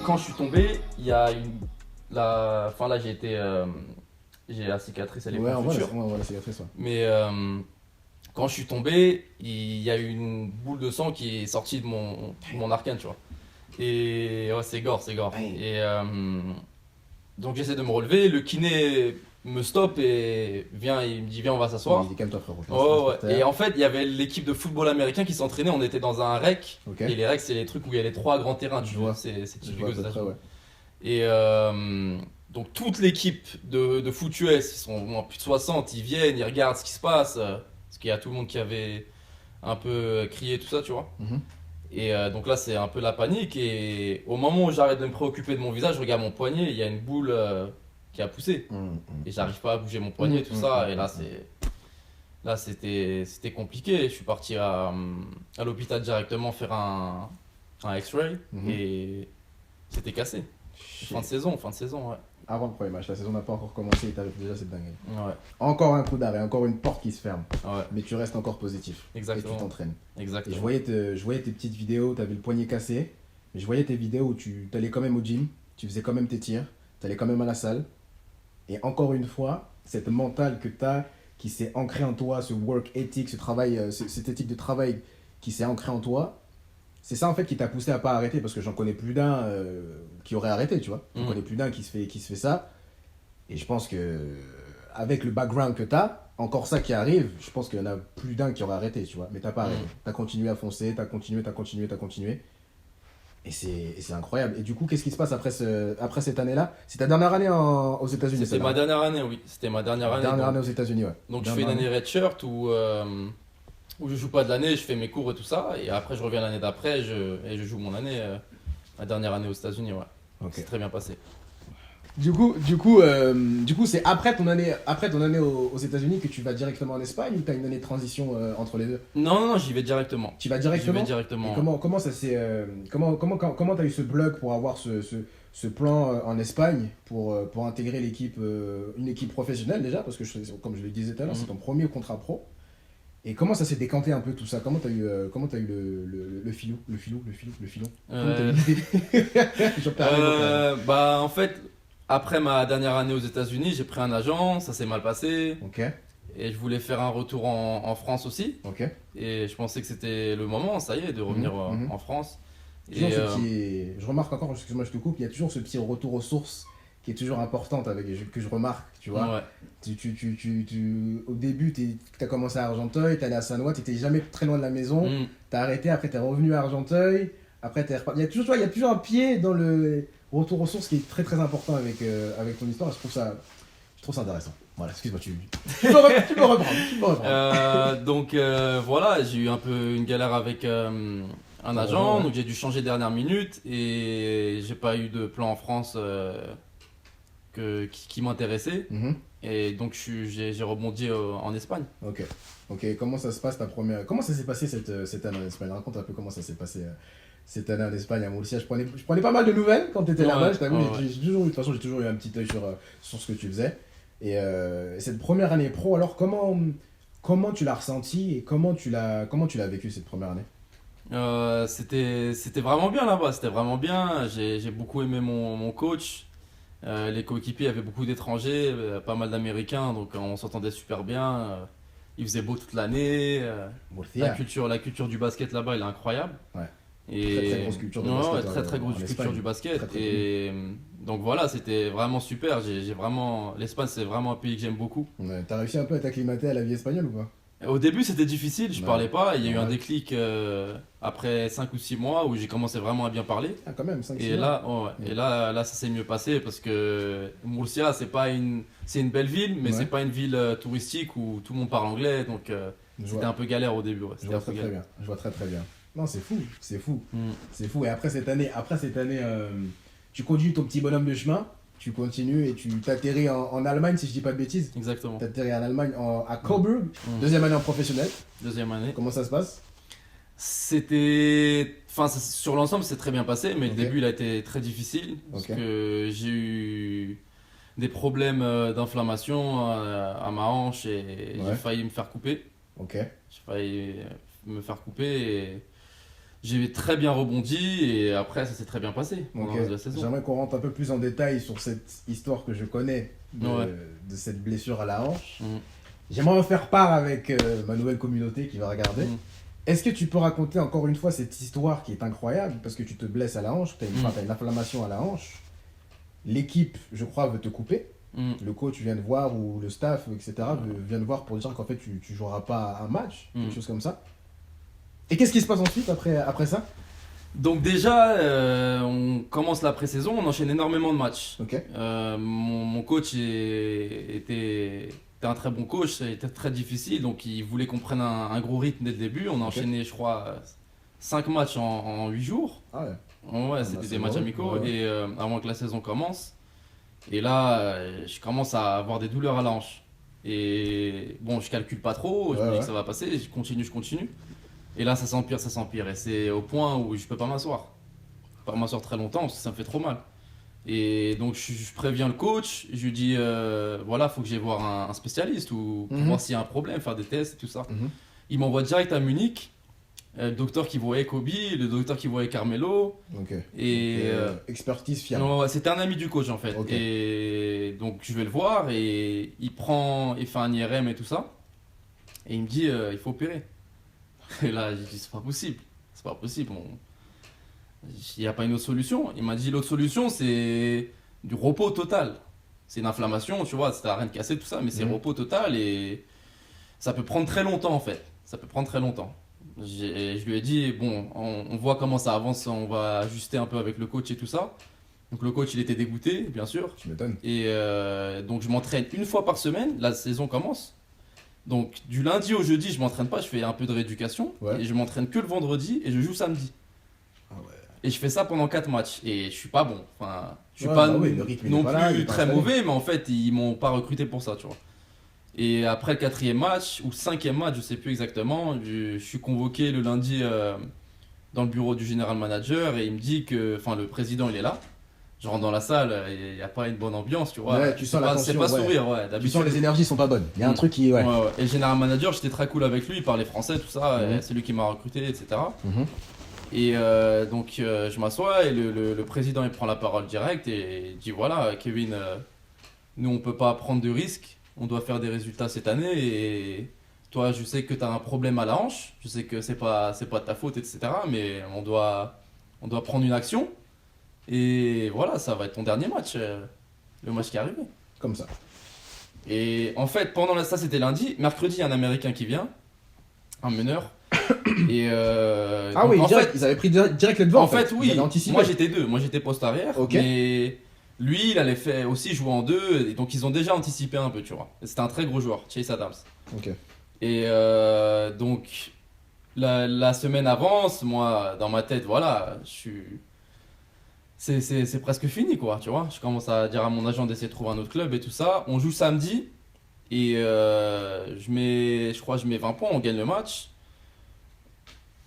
quand je suis tombé, il y a une. Enfin là, j'ai la cicatrice, elle est Ouais, pas on voit future. la cicatrice, ouais. Mais quand je suis tombé, il y a eu une boule de sang qui est sortie de mon arcane, tu vois. Et ouais, c'est gore, c'est gore. Ouais. Et donc j'essaie de me relever, le kiné me stoppe et il me dit viens, on va Il s'asseoir. dit calme-toi, frérot. Je Ouais, reste ouais. par Et terre. en fait, il y avait l'équipe de football américain qui s'entraînait, on était dans un rec. Ok. Et les recs, c'est les trucs où il y a les trois grands terrains, Je vois. c'est Je typique vois aux à peu près, États-Unis. ouais. Et donc toute l'équipe de foot US, ils sont moins plus de 60, ils viennent, ils regardent ce qui se passe, parce qu'il y a tout le monde qui avait un peu crié tout ça, tu vois. Mhm. Et donc là, c'est un peu la panique. Et au moment où j'arrête de me préoccuper de mon visage, je regarde mon poignet, il y a une boule qui a poussé. Mhm. Et j'arrive pas à bouger mon poignet, tout ça. Et là, c'était compliqué. Je suis parti à l'hôpital directement faire un X-ray. Mhm. Et c'était cassé. Shit. Fin de saison, ouais. Avant le premier match, la saison n'a pas encore commencé et t'arrives déjà cette dinguerie. Ouais, Encore un coup d'arrêt, encore une porte qui se ferme. ouais, Mais tu restes encore positif. exactement. Et tu t'entraînes. Et Exactement. je voyais tes petites vidéos, t'avais le poignet cassé. Mais je voyais tes vidéos où tu allais quand même au gym, tu faisais quand même tes tirs, t'allais quand même à la salle. Et encore une fois, cette mentale que t'as, qui s'est ancrée en toi, ce work ethic, ce travail, cette éthique de travail qui s'est ancrée en toi, c'est ça en fait qui t'a poussé à pas arrêter. Parce que j'en connais plus d'un qui aurait arrêté, tu vois. J'en Mhm. connais plus d'un qui se fait ça. Et je pense que avec le background que t'as, encore ça qui arrive, je pense qu'il y en a plus d'un qui aurait arrêté, tu vois. Mais t'as pas arrêté. Mhm. T'as continué à foncer, t'as continué. Et c'est incroyable. Et du coup, qu'est-ce qui se passe après cette année-là? C'est ta dernière année aux États-Unis, C'était celle-là, ma hein. dernière année, oui. C'était ma dernière année. Dernière année Donc, aux États-Unis, ouais. donc je fais une Dernière année redshirt où je joue pas de l'année, je fais mes cours et tout ça. Et après, je reviens l'année d'après et je joue mon année, ma dernière année aux États-Unis, ouais. Ok. C'est très bien passé. Du coup, c'est après ton année aux États-Unis que tu vas directement en Espagne ou t'as une année de transition entre les deux? Non, non, non, j'y vais directement. Tu vas J'y vais directement? Et directement. comment ça s'est comment t'as eu ce bloc pour avoir ce plan en Espagne pour intégrer une équipe professionnelle déjà parce que comme je le disais tout à l'heure, c'est ton premier contrat pro. Et comment ça s'est décanté un peu tout ça? Comment t'as eu le filou? Comment t'as eu Euh, l'idée? Je perds mes mots, quand même. Bah, en fait, après ma dernière année aux États-Unis, j'ai pris un agent, ça s'est mal passé. Ok, Et je voulais faire un retour en France aussi. ok. Et je pensais que c'était le moment, ça y est, de revenir Mhm. en France. Toujours Et je remarque encore, excuse-moi je te coupe, il y a toujours ce petit retour aux sources qui est toujours important que je remarque, tu vois. ouais. Au début, tu as commencé à Argenteuil, tu allé à Sanois, tu n'étais jamais très loin de la maison, Mm. tu as arrêté, après tu es revenu à Argenteuil, après tu es reparti. Il y a toujours un pied dans le retour aux sources qui est très très important avec ton histoire, et je trouve ça intéressant. Voilà, excuse-moi, tu peux reprendre, tu peux reprendre. Donc voilà, j'ai eu un peu une galère avec un agent, Ouais. donc j'ai dû changer dernière minute et j'ai pas eu de plan en France qui m'intéressait. Mhm. Et donc j'ai rebondi en Espagne. Ok. Ok, comment ça se passe ta première. Comment ça s'est passé cette année en Espagne? Raconte un peu comment ça s'est passé cette année en Espagne à Murcia. Je prenais pas mal de nouvelles quand tu étais là-bas, Ouais, je t'avoue. ouais, ouais. De toute façon, j'ai toujours eu un petit œil sur ce que tu faisais. Et cette première année pro, alors comment tu l'as ressenti et comment tu l'as vécu cette première année? C'était vraiment bien là-bas, c'était vraiment bien. J'ai beaucoup aimé mon coach. Les coéquipiers avaient beaucoup d'étrangers, pas mal d'Américains, donc on s'entendait super bien. Il faisait beau toute l'année. Murcia. La culture du basket là-bas, elle est incroyable. Ouais. Et Très, très grosse culture de Ouais, basket, ouais, très très en grosse culture Espagne. du basket. Très, très Et donc voilà, c'était vraiment super. J'ai vraiment l'Espagne, c'est vraiment un pays que j'aime beaucoup. Ouais, t'as réussi un peu à t'acclimater à la vie espagnole ou pas? Au début, c'était difficile, je Ouais. parlais pas. Il y a eu un Ouais. déclic après 5 ou 6 mois où j'ai commencé vraiment à bien parler. Ah, quand même, 5 Et là, ouais, et là, ça s'est mieux passé parce que Murcia, c'est une belle ville, mais Ouais. c'est pas une ville touristique où tout le monde parle anglais, donc Je c'était vois. un peu galère au début. Ouais, Je c'était vois un peu très très galère. bien. Je vois très très bien. Non, c'est fou, c'est fou, Mm. c'est fou. Et après cette année, tu continues ton petit bonhomme de chemin, tu continues et tu t'atterris en Allemagne, si je dis pas de bêtises. Exactement. T'atterris en Allemagne, à Coburg, Mm. deuxième année en professionnel. Deuxième année. Comment ça se passe? Sur l'ensemble, c'est très bien passé, mais Ok. le début, il a été très difficile parce Ok. que j'ai eu des problèmes d'inflammation à ma hanche et Ouais. j'ai failli me faire couper. Ok. J'ai failli me faire couper et j'ai très bien rebondi et après ça s'est très bien passé pendant Ok. le reste de la saison. J'aimerais qu'on rentre un peu plus en détail sur cette histoire que je connais Ouais. de cette blessure à la hanche. Mhm. J'aimerais en faire part avec ma nouvelle communauté qui va regarder. Mhm. Est-ce que tu peux raconter encore une fois cette histoire qui est incroyable parce que tu te blesses à la hanche, tu as, une inflammation à la hanche, l'équipe, je crois, veut te couper, Mhm. le coach vient te voir ou le staff, etc., vient te voir pour dire qu'en fait tu joueras pas un match, Mhm. quelque chose comme ça. Et qu'est-ce qui se passe ensuite après ça? Donc déjà, on commence la pré-saison, on enchaîne énormément de matchs. Ok. Mon coach était un très bon coach, ça a été très difficile, donc il voulait qu'on prenne un gros rythme dès le début. On a Ok. enchaîné, je crois, 5 matchs en 8 jours. Ah ouais. Ouais, bah, c'était c'est des matchs drôle. amicaux Ouais, ouais. et avant que la saison commence. Et là, je commence à avoir des douleurs à la hanche. Et bon, je calcule pas trop, je Ouais, me dis ouais. que ça va passer, je continue. Et là, ça s'empire, ça s'empire. Et c'est au point où je peux pas m'asseoir. Pas m'asseoir très longtemps parce que ça me fait trop mal. Et donc, je préviens le coach, je lui dis voilà, faut que j'aille voir un spécialiste ou pour Mhm. voir s'il y a un problème, faire des tests et tout ça. Mhm. Il m'envoie direct à Munich, le docteur qui voyait Kobe, le docteur qui voyait Carmelo. Ok. Et Donc, expertise fiable. non, ouais, c'était un ami du coach en fait. Ok. Et donc je vais le voir et il fait un IRM et tout ça. Et il me dit il faut opérer. Et là j'ai dit c'est pas possible. C'est pas possible. Il n'y a pas une autre solution. Il m'a dit l'autre solution c'est du repos total. C'est une inflammation, tu vois, c'est rien de cassé tout ça, mais c'est Mhm. repos total et ça peut prendre très longtemps en fait. Ça peut prendre très longtemps. Je lui ai dit, bon, on voit comment ça avance, on va ajuster un peu avec le coach et tout ça. Donc le coach, il était dégoûté, bien sûr. Tu m'étonnes. Et donc je m'entraîne une fois par semaine, la saison commence. Donc du lundi au jeudi, je m'entraîne pas, je fais un peu de rééducation. Ouais. Et je m'entraîne que le vendredi et je joue samedi. Ah ouais. Et je fais ça pendant 4 matchs. Et je suis pas bon. Enfin, je suis Ouais, pas bah oui, le rythme, il est non pas là, il plus est pas très installé. mauvais, mais en fait, ils m'ont pas recruté pour ça, tu vois. Et après le 4e match, ou 5e match, je sais plus exactement, je suis convoqué le lundi dans le bureau du général manager et il me dit que, enfin, le président il est là. Je rentre dans la salle, il n'y a pas une bonne ambiance, tu vois. Ouais, tu sens la C'est tension, pas ouais. sourire, ouais. Tu D'habitude. sens les énergies sont pas bonnes. Il y a un Mm. truc qui. Ouais. Ouais, ouais. Et le général manager, j'étais très cool avec lui, il parlait français, tout ça, Mhm. et c'est lui qui m'a recruté, etc. Mhm. Et donc je m'assois et le président il prend la parole direct et il dit voilà, Kevin, nous on peut pas prendre de risques, on doit faire des résultats cette année et toi je sais que tu as un problème à la hanche, je sais que c'est pas de ta faute, etc. Mais on doit prendre une action et voilà, ça va être ton dernier match, le match qui est arrivé. Comme ça. Et en fait, ça c'était lundi, mercredi il y a un Américain qui vient, un meneur. Et Ah donc, oui, en direct, fait, ils avaient pris direct les devants. en fait, Ils oui. avaient anticipé. Moi, j'étais deux. Moi, j'étais poste arrière. Ok. Mais lui, il allait faire aussi jouer en deux. Et donc, ils ont déjà anticipé un peu, tu vois. Et c'était un très gros joueur, Chase Adams. Ok. Et donc, la semaine avance. Moi, dans ma tête, voilà, je suis. C'est presque fini, quoi, tu vois. Je commence à dire à mon agent d'essayer de trouver un autre club et tout ça. On joue samedi. Et je crois que je mets 20 points. On gagne le match.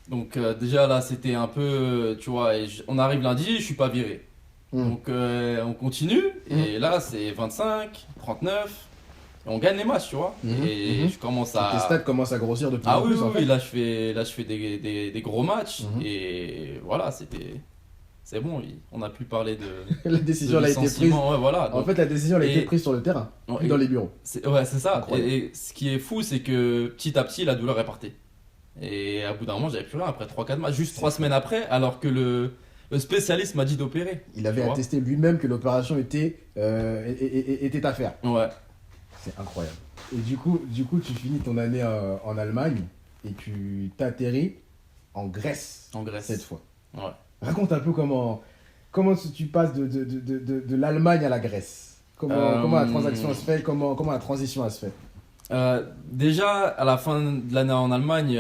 Donc déjà là c'était un peu, tu vois, on arrive lundi, je suis pas viré. Mm. Donc on continue et là c'est 25, 39 et on gagne les matchs, tu vois. Mhm, Et mhm. je commence Et tes stats à... commencent à grossir de plus Ah en oui, plus oui, en fait. oui, là je fais des gros matchs Mhm. et voilà, c'est bon, on a pu parler de, La décision de elle a été prise. licenciement, ouais, voilà. En Donc, fait, la décision elle a été et- prise sur le terrain, ouais, plus dans les bureaux. ouais, c'est ça. Incroyable. Et ce qui est fou, c'est que petit à petit, la douleur est partie. Et à bout d'un moment, j'avais plus rien après 3-4 matchs, juste 3 semaines après, alors que le spécialiste m'a dit d'opérer. Il avait Tu vois. attesté lui-même que l'opération était à faire. Ouais, C'est incroyable. Et du coup, tu finis ton année en Allemagne et tu t'atterris en Grèce en Grèce. cette fois. Ouais. Raconte un peu comment tu passes de l'Allemagne à la Grèce. Comment la transaction se fait, comment la transition elle se fait. Déjà, à la fin de l'année en Allemagne,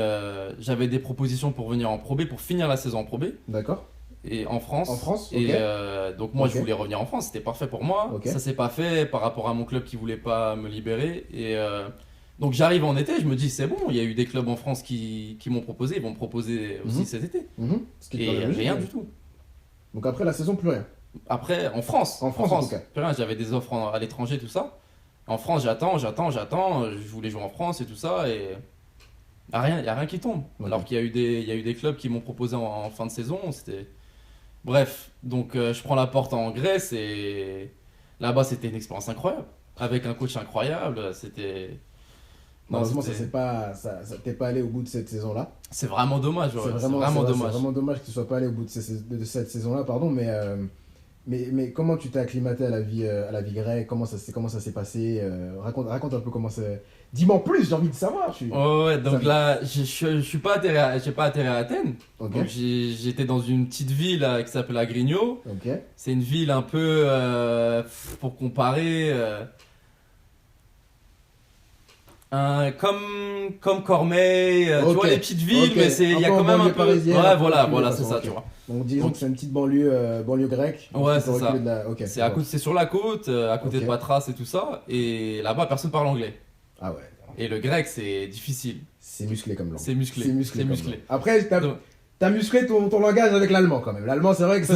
j'avais des propositions pour venir en Pro B, pour finir la saison en Pro B, D'accord. et en France. En France, Et ok. donc moi, Ok. je voulais revenir en France, c'était parfait pour moi. Ok. Ça s'est pas fait par rapport à mon club qui voulait pas me libérer. Et donc j'arrive en été, je me dis c'est bon, il y a eu des clubs en France qui m'ont proposé, ils vont me proposer aussi Mhm. cet été. Mhm. Ce qui te Et paraît logique, rien ouais. du tout. Donc après la saison, plus rien. Après, en France. En France, en tout cas. Plus rien, j'avais des offres à l'étranger, tout ça. En France, j'attends. Je voulais jouer en France et tout ça. Il n'y a rien qui tombe. Ok. Alors qu'il y a eu des clubs qui m'ont proposé en fin de saison. Bref, donc je prends la porte en Grèce et là-bas c'était une expérience incroyable. Avec un coach incroyable, c'était. Non, Malheureusement, c'était. t'es pas allé au bout de cette saison-là. C'est vraiment dommage, ouais. C'est C'est vraiment vrai, c'est dommage. vraiment dommage que tu sois pas allé au bout de cette saison-là, pardon, mais comment tu t'es acclimaté à la vie grecque? Comment ça s'est passé? Raconte un peu comment c'est. Dis-moi en plus, j'ai envie de savoir. Ouais, Ça donc me- là, je suis pas atterri j'ai pas atterri à Athènes. Ok, Donc j'étais dans une petite ville qui s'appelle Agrigno. ok, C'est une ville un peu, pour comparer, comme Cormeil, tu ok, vois les petites villes, ok. mais il y a Un peu en quand même un banlieue peu. parisienne, Ouais, un peu voilà, reculé, voilà, de c'est toute ça, façon, tu ok. vois. Donc disons Donc, que c'est une petite banlieue grecque. ouais, un c'est petit peu ça. reculé Ok, C'est je vois. c'est sur la côte, à côté Ok. de Patras et tout ça. Et là-bas, personne parle anglais. Ah ouais, Et le grec, c'est difficile. c'est musclé comme langue. C'est musclé. C'est musclé C'est comme musclé. langue. Après, Donc, t'as musclé ton langage avec l'allemand quand même. L'allemand, c'est vrai que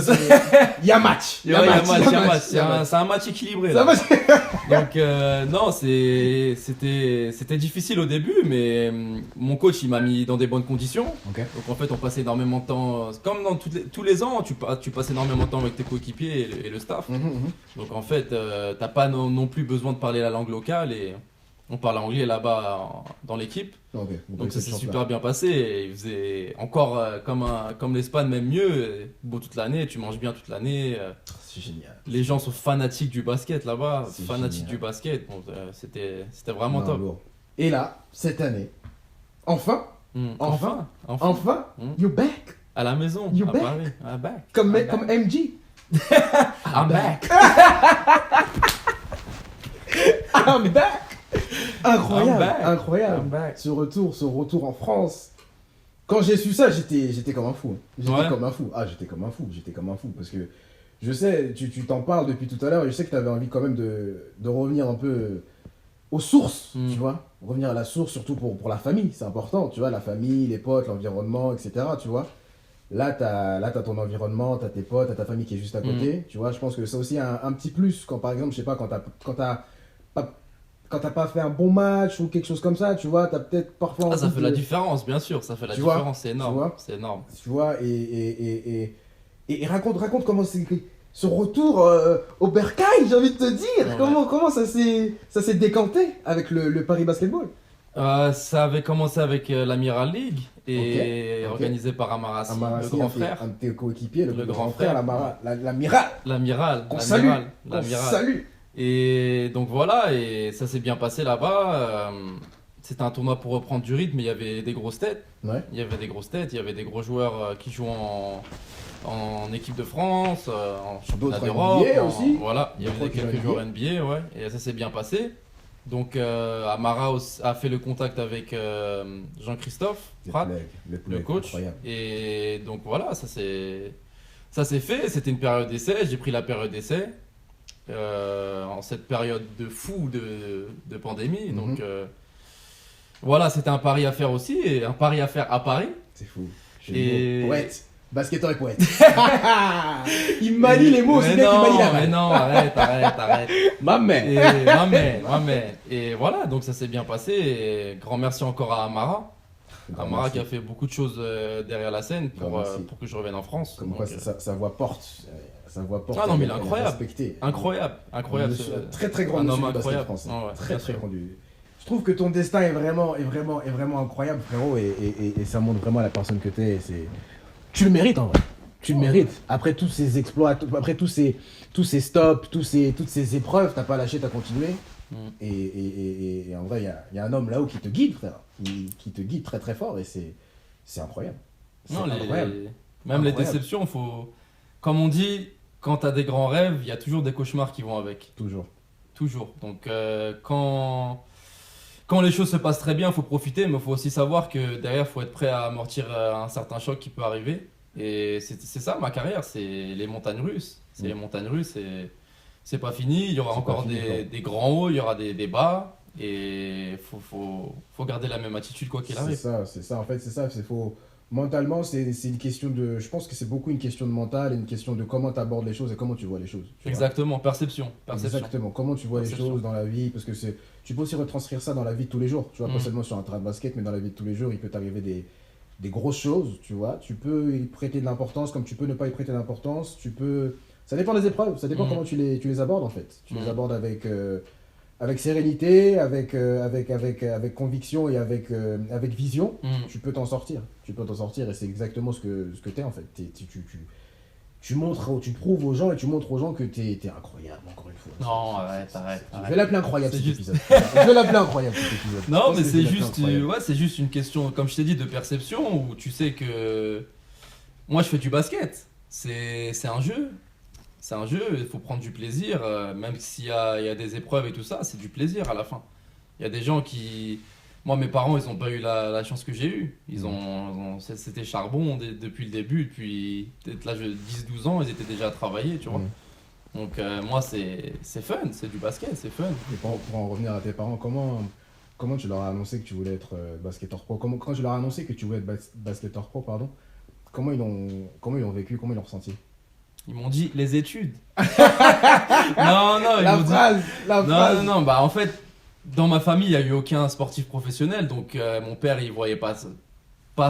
il y a match. il y a match, il y a match. C'est un match équilibré. Ça Là. va, Donc, non, c'était difficile au début, mais mon coach, il m'a mis dans des bonnes conditions. Ok. Donc, en fait, on passait énormément de temps, comme dans tous les ans, tu passes énormément de temps avec tes coéquipiers et le staff. Donc, en fait, t'as pas non plus besoin de parler la langue locale et on parle anglais là-bas dans l'équipe. Ok. Donc, ça s'est super bien passé. Et il faisait encore comme l'Espagne, même mieux. Beau toute l'année, tu manges bien toute l'année. C'est génial. Les gens sont fanatiques du basket là-bas, C'est fanatiques génial. du basket. Donc, c'était vraiment Non, top. lourd. Et là, cette année, enfin, Enfin, Mm. you back. à la maison, You à back? Paris, I'm back. Comme I'm comme back. MJ. I'm back. I'm back. Incroyable, I'm back. incroyable. I'm back. Ce retour en France. Quand j'ai su ça, j'étais comme un fou. J'étais Ouais. comme un fou. Ah, j'étais comme un fou. Parce que je sais, tu t'en parles depuis tout à l'heure, et je sais que tu avais envie quand même de revenir un peu aux sources, Mm. tu vois. Revenir à la source, surtout pour la famille, c'est important, tu vois. La famille, les potes, l'environnement, etc., tu vois. Là, t'as ton environnement, t'as tes potes, t'as ta famille qui est juste à côté, tu vois. Je pense que c'est aussi un petit plus quand, par exemple, je sais pas, quand t'as pas fait un bon match ou quelque chose comme ça, tu vois, t'as peut-être parfois Ah, ça envie fait la différence, bien sûr, ça fait la Tu vois, différence, c'est tu énorme. vois. C'est énorme. tu vois, et raconte comment c'est ce retour au bercail, j'ai envie de te dire. Ouais. Comment ça s'est décanté avec le Paris Basketball. Ça avait commencé avec l'Amiral League et Ok. organisé par Amarassi, Amarassi, le grand frère. un de tes coéquipiers, le Le grand grand frère, frère. l'amiral, L'Amiral. qu'on l'Amiral, qu'on l'Amiral. salue. Et donc voilà, et ça s'est bien passé là-bas. C'était un tournoi pour reprendre du rythme, mais il y avait des grosses têtes. Ouais. Il y avait des grosses têtes, il y avait des gros joueurs qui jouent en équipe de France, en championnat D'autres d'Europe. NBA aussi. Voilà, il y avait D'autres quelques NBA. joueurs NBA, ouais, et ça s'est bien passé. Donc Amara a fait le contact avec Jean-Christophe Prat, Le le coach. incroyable. Et donc voilà, ça s'est fait. C'était une période d'essai, j'ai pris la période d'essai. En cette période de fou de pandémie. Mhm. Donc voilà, c'était un pari à faire aussi, et un pari à faire à Paris. C'est fou. Et- Poète. Basketteur et poète. Il manie les mots aussi Mais bien qu'il manie la mais balle. non, arrête. Ma mère. Et maman. Et voilà, donc ça s'est bien passé. Et grand merci encore à Amara. Grand Amara merci. qui a fait beaucoup de choses derrière la scène Grand merci. pour que je revienne en France. Comme Donc, quoi sa voix porte. Sa voix porte. Ah non, mais il est elle incroyable. respectée. incroyable. Monsieur- très très grand un monsieur homme du basket incroyable. français. Ah ouais, Très bien très sûr. grand Je trouve que ton destin est vraiment incroyable, frérot, et ça montre vraiment la personne que t'es. Tu le mérites en vrai. Tu le mérites. Après tous ces exploits, après tous ces stops, toutes ces épreuves, t'as pas lâché, t'as continué. Mm. Et en vrai, il y a un homme là-haut qui te guide, frère. Qui te guide très très fort, et c'est incroyable. C'est Non, incroyable. même les Incroyable. déceptions, comme on dit, quand t'as des grands rêves, il y a toujours des cauchemars qui vont avec. Toujours. Toujours. Donc quand les choses se passent très bien, il faut profiter, mais il faut aussi savoir que derrière, il faut être prêt à amortir un certain choc qui peut arriver. Et c'est ça ma carrière, c'est les montagnes russes. C'est Mm. les montagnes russes et c'est pas fini. Il y aura C'est pas encore fini, quoi. des grands hauts, il y aura des bas. Et faut garder la même attitude quoi qu'il arrive. C'est ça, en fait, c'est ça. Faut Mentalement, c'est une question de. Je pense que c'est beaucoup une question de mental et une question de comment tu abordes les choses et comment tu vois les choses. Tu vois. Exactement, perception. Perception. Exactement. Comment tu vois les Perception. choses dans la vie. Parce que c'est. Tu peux aussi retranscrire ça dans la vie de tous les jours. Tu vois, pas Mm. seulement sur un terrain de basket, mais dans la vie de tous les jours, il peut t'arriver des grosses choses. Tu vois. Tu peux y prêter de l'importance comme tu peux ne pas y prêter d'importance. Tu peux. Ça dépend des épreuves. Ça dépend Mm. comment tu les abordes en fait. Tu les Mm. abordes avec sérénité, avec conviction et avec vision, Mm. tu peux t'en sortir. Tu peux t'en sortir et c'est exactement ce que tu es en fait. Tu montres, tu prouves aux gens et tu montres aux gens que tu es incroyable, encore une fois. Non, arrête. Je vais l'appeler incroyable C'est cet juste- épisode. Je vais l'appeler incroyable cet épisode. Je Non, pense mais que je c'est vais l'appeler juste, incroyable. ouais, c'est juste une question, comme je t'ai dit, de perception où tu sais que moi je fais du basket. C'est un jeu. C'est un jeu, il faut prendre du plaisir, même il y a des épreuves et tout ça, c'est du plaisir à la fin. Il y a des gens qui. Moi, mes parents, ils n'ont pas eu la chance que j'ai eue. C'était charbon depuis le début, depuis peut-être l'âge de 10-12 ans, ils étaient déjà à travailler, tu vois. Mm. Donc, moi, c'est fun, c'est du basket, c'est fun. Et pour en revenir à tes parents, comment tu leur as annoncé que tu voulais être basketteur pro? Quand tu leur as annoncé que tu voulais être basketteur pro, pardon, comment ils l'ont vécu, comment ils l'ont ressenti? Ils m'ont dit les études. Non, ils La m'ont dit. phrase, la phrase. Non, bah en fait, dans ma famille, il n'y a eu aucun sportif professionnel, donc mon père, il voyait pas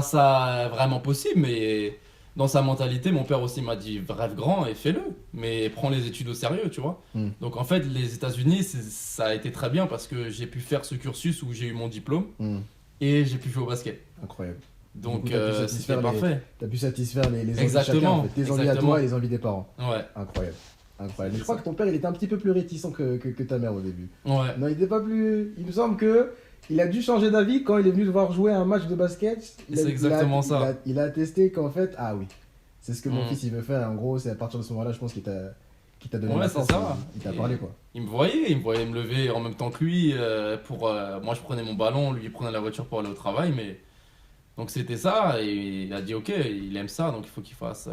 ça vraiment possible, mais dans sa mentalité, mon père aussi m'a dit rêve grand et fais-le, mais prends les études au sérieux, tu vois. Mm. Donc en fait, les États-Unis, ça a été très bien parce que j'ai pu faire ce cursus où j'ai eu mon diplôme Mm. et j'ai pu jouer au basket. Incroyable. Donc Du coup, t'as pu satisfaire c'était parfait. T'as pu satisfaire les envies de Exactement, chacun, en fait. Tes envies à exactement. toi et les envies des parents. Ouais, Incroyable. Incroyable. C'est Je crois ça. que ton père, il était un petit peu plus réticent que ta mère au début. ouais. Non, il était pas plus. Il me semble que il a dû changer d'avis quand il est venu te voir jouer un match de basket. C'est exactement ça. Il a attesté qu'en fait, ah oui, c'est ce que mon Mm. fils il veut faire. En gros, c'est à partir de ce moment-là, je pense qu'il t'a donné Ouais, la c'est force. ça. Il t'a Et- parlé quoi. Il me voyait me lever en même temps que lui moi je prenais mon ballon, lui il prenait la voiture pour aller au travail, mais donc c'était ça et il a dit ok, il aime ça donc il faut qu'il fasse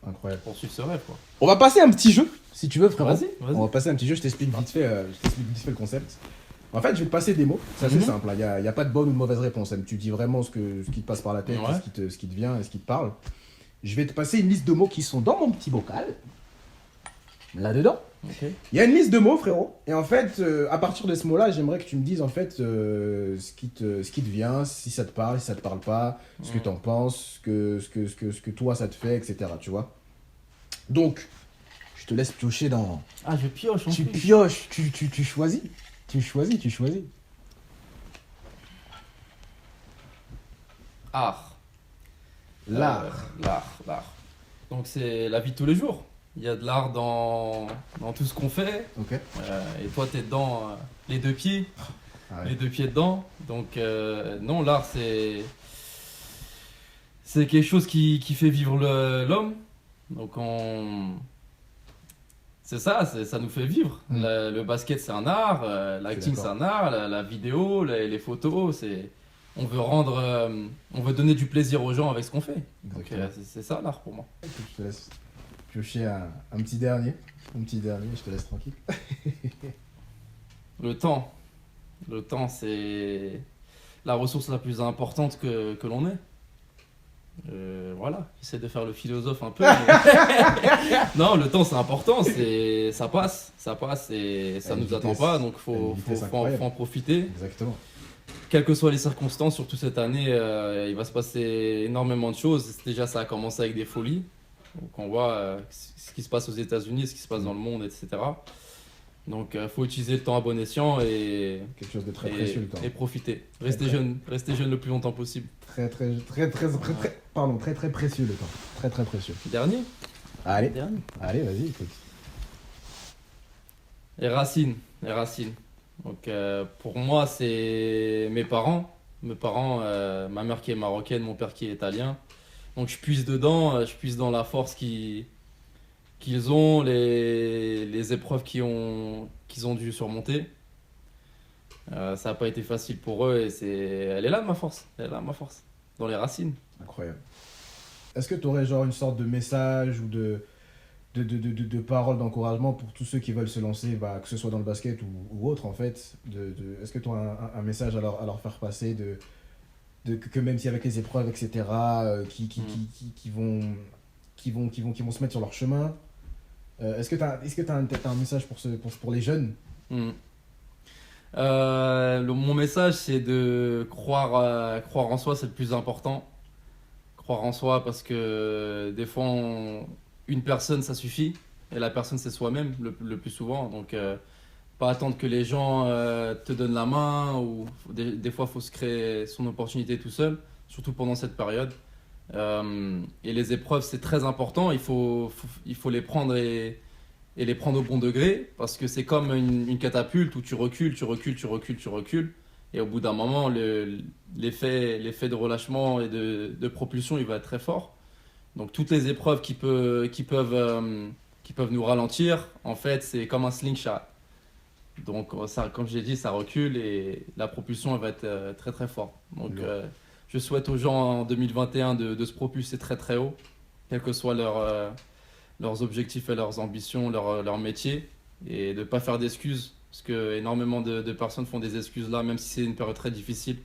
Incroyable. poursuivre ce rêve quoi. On va passer un petit jeu, si tu veux, frérot. Vas-y, On vas-y. va passer un petit jeu, je t'explique vite fait le concept. En fait, je vais te passer des mots, c'est assez Mhm. simple, il n'y a pas de bonne ou de mauvaise réponse. Hein. Tu dis vraiment ce qui te passe par la tête, Ouais. ce qui te vient et ce qui te parle. Je vais te passer une liste de mots qui sont dans mon petit bocal, là-dedans. Ok. Il y a une liste de mots, frérot. Et en fait, à partir de ce mot-là, j'aimerais que tu me dises en fait ce qui te vient, si ça te parle, si ça te parle pas, ce que Mhm. tu en penses, ce que toi ça te fait, etc. Tu vois. Donc, je te laisse piocher dans. Ah je pioche en Tu plus. pioches, tu choisis. Tu choisis. Art. L'art. L'art. Donc c'est la vie de tous les jours. Il y a de l'art dans tout ce qu'on fait Ok. et toi t'es dedans les deux pieds. Ah ouais. Les deux pieds dedans. Donc non, l'art c'est quelque chose qui fait vivre l'homme. Donc c'est ça, ça nous fait vivre. Mm. Le basket c'est un art, l'acting c'est d'accord. un art, la vidéo, les photos, on veut on veut donner du plaisir aux gens avec ce qu'on fait. Donc Exactement. c'est ça l'art pour moi. Je te laisse piocher un petit dernier. Je te laisse tranquille. Le temps. Le temps, c'est la ressource la plus importante que l'on ait. Voilà, j'essaie de faire le philosophe un peu. Non, le temps c'est important, ça passe et ça À une nous attend vitesse- pas, donc à une vitesse incroyable. faut en profiter. Exactement. Quelles que soient les circonstances, surtout cette année, il va se passer énormément de choses. Déjà, ça a commencé avec des folies. Donc on voit ce qui se passe aux États-Unis, ce qui se passe dans le monde, etc. Donc faut utiliser le temps à bon escient Quelque chose de très précieux le temps. et profiter. Très, Restez très. jeune le plus longtemps possible. Très précieux le temps. Très précieux. Dernier. Allez, Dernier. vas-y, écoute. Les racines. Donc pour moi, c'est mes parents. Ma mère qui est marocaine, mon père qui est italien. Donc je puise dedans, je puise dans la force qu'ils ont, les épreuves qu'ils ont dû surmonter. Ça n'a pas été facile pour eux et elle est là ma force. Elle est là ma force. Dans les racines. Incroyable. Est-ce que tu aurais genre une sorte de message ou de paroles d'encouragement pour tous ceux qui veulent se lancer, bah, que ce soit dans le basket ou autre en fait est-ce que tu as un message à leur faire passer que même si avec les épreuves, etc., qui vont se mettre sur leur chemin. Est-ce que t'as un message pour les jeunes? Mm. Mon message, c'est de croire en soi, c'est le plus important. Croire en soi parce que des fois, une personne, ça suffit. Et la personne, c'est soi-même le plus souvent. Donc, pas attendre que les gens te donnent la main ou des fois, il faut se créer son opportunité tout seul, surtout pendant cette période. Et les épreuves, c'est très important. Il faut les prendre et les prendre au bon degré parce que c'est comme une catapulte où tu recules, tu recules, tu recules, tu recules. Et au bout d'un moment, l'effet de relâchement et de propulsion, il va être très fort. Donc toutes les épreuves qui peuvent nous ralentir, en fait, c'est comme un slingshot. Donc ça, comme j'ai dit, ça recule et la propulsion elle va être très très forte. Donc Lourd. je souhaite aux gens en 2021 de se propulser très très haut, quels que soient leurs objectifs et leurs ambitions, leur métier, et de ne pas faire d'excuses, parce que énormément de personnes font des excuses là, même si c'est une période très difficile.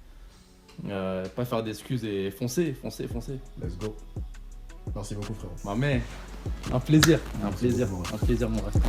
Pas faire d'excuses et foncer, foncer, foncer. Let's go. Merci beaucoup, frérot. Bah, mais un plaisir, Merci beaucoup. un plaisir mon reste.